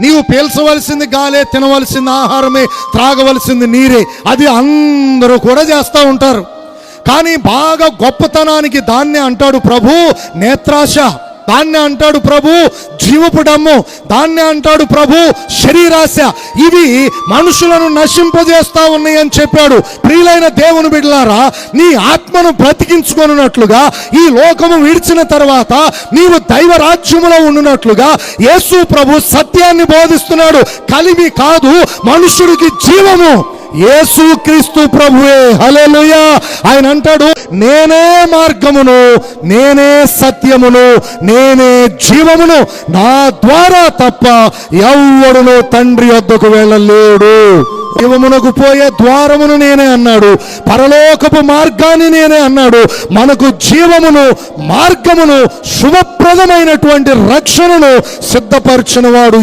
నీవు పీల్చవలసింది గాలే, తినవలసింది ఆహారమే, త్రాగవలసింది నీరే. అది అందరూ కూడా చేస్తూ ఉంటారు. కానీ బాగా గొప్పతనానికి దాన్నే అంటాడు ప్రభు నేత్రాశ, దాన్నే అంటాడు ప్రభు జీవపు డమ్ము, దాన్నే అంటాడు ప్రభు శరీరాశ. ఇవి మనుషులను నశింపజేస్తా ఉన్నాయి అని చెప్పాడు. ప్రియులైన దేవుని బిడ్డలారా, నీ ఆత్మను బ్రతికించుకొనున్నట్లుగా, ఈ లోకము విడిచిన తర్వాత నీవు దైవ రాజ్యములో ఉండునట్లుగా యేసు ప్రభు సత్యాన్ని బోధిస్తున్నాడు. కలిమి కాదు, మనుషుడికి జీవము యేసు క్రీస్తు ప్రభువే. హల్లెలూయా. ఆయన అంటాడు, నేనే మార్గమును, నేనే సత్యమును, నేనే జీవమును, నా ద్వారా తప్ప ఎవ్వడును తండ్రి వద్దకు వెళ్ళలేడు. జీవమునకు పోయే ద్వారమును నేనే అన్నాడు, పరలోకపు మార్గాన్ని నేనే అన్నాడు. మనకు జీవమును, మార్గమును, శుభప్రదమైనటువంటి రక్షణను సిద్ధపరిచిన వాడు